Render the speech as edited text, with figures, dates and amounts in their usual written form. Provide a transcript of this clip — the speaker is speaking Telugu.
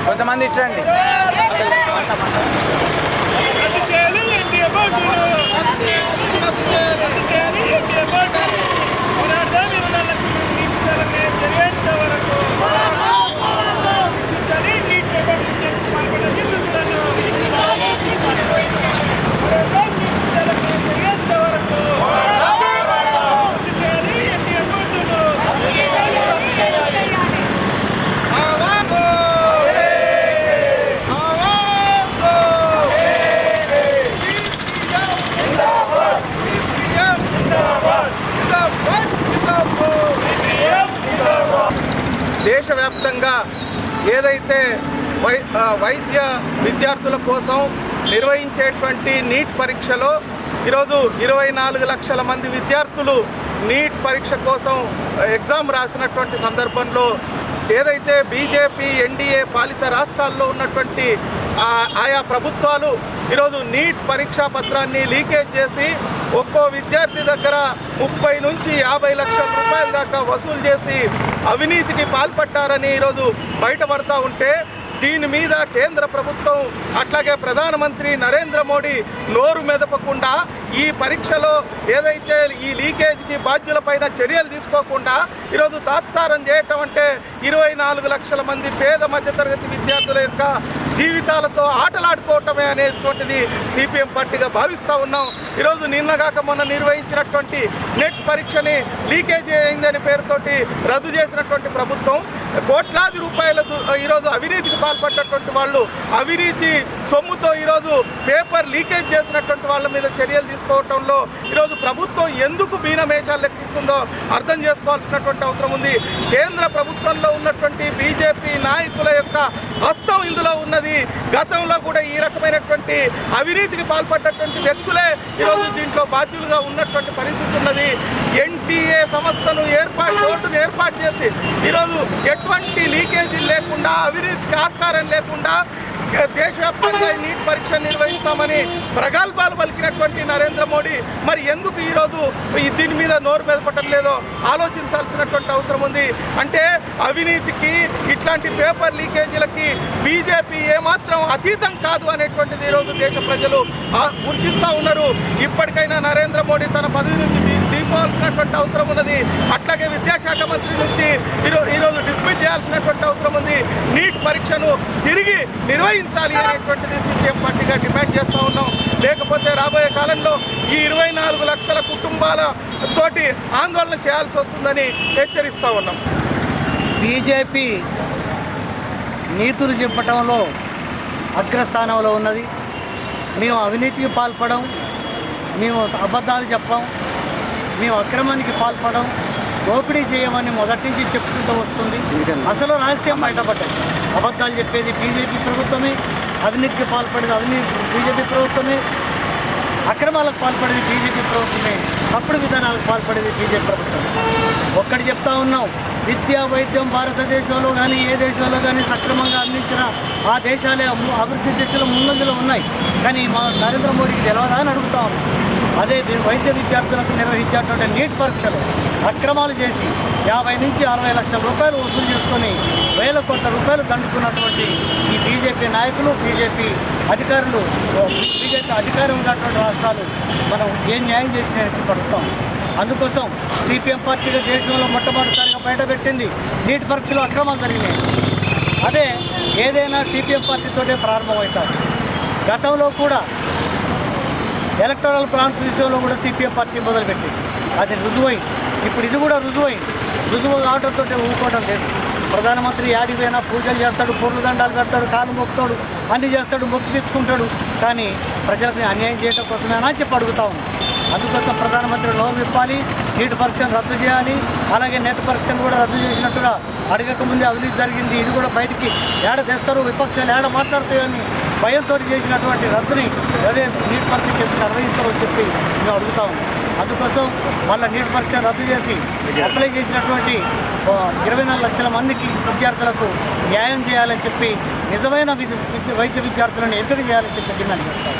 కొంతమంది ఇచ్చండి దేశవ్యాప్తంగా ఏదైతే వైద్య విద్యార్థుల కోసం నిర్వహించేటువంటి నీట్ పరీక్షలో ఈరోజు 24 లక్షల మంది విద్యార్థులు నీట్ పరీక్ష కోసం ఎగ్జామ్ రాసినటువంటి సందర్భంలో ఏదైతే బీజేపీ ఎన్డీఏ పాలిత రాష్ట్రాల్లో ఉన్నటువంటి ఆయా ప్రభుత్వాలు ఈరోజు నీట్ పరీక్షా పత్రాన్ని లీకేజ్ చేసి ఒక్కో విద్యార్థి దగ్గర 30 నుంచి 50 లక్షల రూపాయల దాకా వసూలు చేసి అవినీతికి పాల్పడ్డారని ఈరోజు బయటపడతా ఉంటే దీని మీద కేంద్ర ప్రభుత్వం అట్లాగే ప్రధానమంత్రి నరేంద్ర మోడీ నోరు మెదపకుండా ఈ పరీక్షలో ఏదైతే ఈ లీకేజ్కి బాధ్యులపైన చర్యలు తీసుకోకుండా ఈరోజు తాత్సారం చేయటం అంటే 24 లక్షల మంది పేద మధ్యతరగతి విద్యార్థుల యొక్క జీవితాలతో ఆటలాడుకోవటమే అనేటువంటిది సిపిఎం పార్టీగా భావిస్తూ ఉన్నాం. ఈరోజు నిన్నగాక మొన్న నిర్వహించినటువంటి నెట్ పరీక్షని లీకేజ్ అయిందని పేరుతోటి రద్దు చేసినటువంటి ప్రభుత్వం కోట్లాది రూపాయల ఈరోజు అవినీతికి పాల్పడ్డటువంటి వాళ్ళు అవినీతి సొమ్ముతో ఈరోజు పేపర్ లీకేజ్ చేసినటువంటి వాళ్ళ మీద చర్యలు తీసుకోవటంలో ఈరోజు ప్రభుత్వం ఎందుకు బీనమేషాలు లెక్కిస్తుందో అర్థం చేసుకోవాల్సినటువంటి అవసరం ఉంది. కేంద్ర ప్రభుత్వంలో ఉన్నటువంటి బీజేపీ నాయకుల యొక్క హస్తం ఇందులో ఉన్నది. గతంలో కూడా ఈ రకమైనటువంటి అవినీతికి పాల్పడ్డటువంటి వ్యక్తులే ఈరోజు దీంట్లో బాధ్యులుగా ఉన్నటువంటి పరిస్థితి ఉన్నది. ఎన్టీఏ సంస్థను బోర్డును ఏర్పాటు చేసి ఈరోజు ఎటువంటి లీకేజీ లేకుండా అవినీతికి ఆస్కారం లేకుండా దేశవ్యాప్తంగా నీట్ పరీక్ష నిర్వహిస్తామని ప్రగల్భాలు పలికినటువంటి నరేంద్ర మోడీ మరి ఎందుకు ఈరోజు దీని మీద నోరు మెదపటం లేదో ఆలోచించాల్సినటువంటి అవసరం ఉంది. అంటే అవినీతికి ఇట్లాంటి పేపర్ లీకేజీలకి బీజేపీ ఏమాత్రం అతీతం కాదు అనేటువంటిది ఈరోజు దేశ ప్రజలు గుర్తిస్తూ ఉన్నారు. ఇప్పటికైనా నరేంద్ర మోడీ తన పదవి నుంచి దిగిపోవాల్సినటువంటి అవసరం ఉన్నది. అట్లాగే విద్యాశాఖ మంత్రి నుంచి ఈరోజు డిస్మిస్ చేయాల్సినటువంటి అవసరం ఉంది. నీట్ పరీక్షను తిరిగి నిర్వహించాలి అనేటువంటిది సిపిఎం పార్టీగా డిమాండ్ చేస్తూ ఉన్నాం. లేకపోతే రాబోయే కాలంలో ఈ 24 లక్షల కుటుంబాలతోటి ఆందోళన చేయాల్సి వస్తుందని హెచ్చరిస్తూ ఉన్నాం. బీజేపీ నీతులు చెప్పటంలో అగ్రస్థానంలో ఉన్నది. మేము అవినీతికి పాల్పడం, మేము అబద్ధాలు చెప్పం, మేము అక్రమానికి పాల్పడం, దోపిడీ చేయమని మొదటి నుంచి చెప్పుకుంటూ వస్తుంది. అసలు రహస్యం బయటపడ్డాయి. అబద్ధాలు చెప్పేది బీజేపీ ప్రభుత్వమే, అవినీతికి పాల్పడేది బీజేపీ ప్రభుత్వమే, అక్రమాలకు పాల్పడేది బీజేపీ ప్రభుత్వమే, తప్పుడు విధానాలకు పాల్పడేది బీజేపీ ప్రభుత్వమే. ఒక్కటి చెప్తా ఉన్నాం, విద్యా వైద్యం భారతదేశంలో కానీ ఏ దేశంలో కానీ సక్రమంగా ఆ దేశాలే అభివృద్ధి దేశాలు ముందంజలో ఉన్నాయి. కానీ మా నరేంద్ర మోడీకి తెలియదా అని అడుగుతా ఉన్నాం. అదే వైద్య విద్యార్థులకు నిర్వహించేటువంటి నీట్ పరీక్షలు అక్రమాలు చేసి 50 నుంచి 60 లక్షల రూపాయలు వసూలు చేసుకొని వేల కోట్ల రూపాయలు దండుకున్నటువంటి ఈ బీజేపీ నాయకులు, బీజేపీ అధికారులు, బీజేపీ అధికారం ఉన్నటువంటి రాష్ట్రాలు మనం ఏం న్యాయం చేసినాయని పడుతాం. అందుకోసం సిపిఎం పార్టీగా దేశంలో మొట్టమొదటిసారిగా బయటపెట్టింది నీట్ పరీక్షలు అక్రమాలు జరిగినాయి. అదే ఏదైనా సిపిఎం పార్టీతోనే ప్రారంభమవుతారు. గతంలో కూడా ఎలక్టోరల్ ప్లాన్స్ విషయంలో కూడా సిపిఎం పార్టీ మొదలుపెట్టింది. అది రుజువైంది. ఇప్పుడు ఇది కూడా రుజువైంది. రుజువు కావడంతో ఊరుకోవడం లేదు. ప్రధానమంత్రి యాడికి పోయినా పూజలు చేస్తాడు, పూర్ల దండాలు పెడతాడు, కాలు మొక్కుతాడు, అన్ని చేస్తాడు, మొక్కు తెచ్చుకుంటాడు. కానీ ప్రజలకు అన్యాయం చేయడం కోసమేనా చెప్పి అడుగుతా ఉన్నాం. అందుకోసం ప్రధానమంత్రి నోరు విప్పాలి, నీట్ పరీక్షను రద్దు చేయాలి. అలాగే నెట్ పరీక్షను కూడా రద్దు చేసినట్టుగా అడగకముందే అవినీతి జరిగింది, ఇది కూడా బయటికి ఏడ తెస్తారు, విపక్షాలు ఏడ మాట్లాడుతాయని భయంతో చేసినటువంటి రద్దుని అదే నీట్ పరీక్ష చెప్పి నిర్వహించాలని చెప్పి మేము అడుగుతా ఉన్నాం. అందుకోసం మళ్ళీ నీట్ పరీక్ష రద్దు చేసి అప్లై చేసినటువంటి 24 లక్షల మందికి విద్యార్థులకు న్యాయం చేయాలని చెప్పి నిజమైన వైద్య విద్యార్థులను ఎంపిక చేయాలని చెప్పి డిమాండ్ చేస్తాం.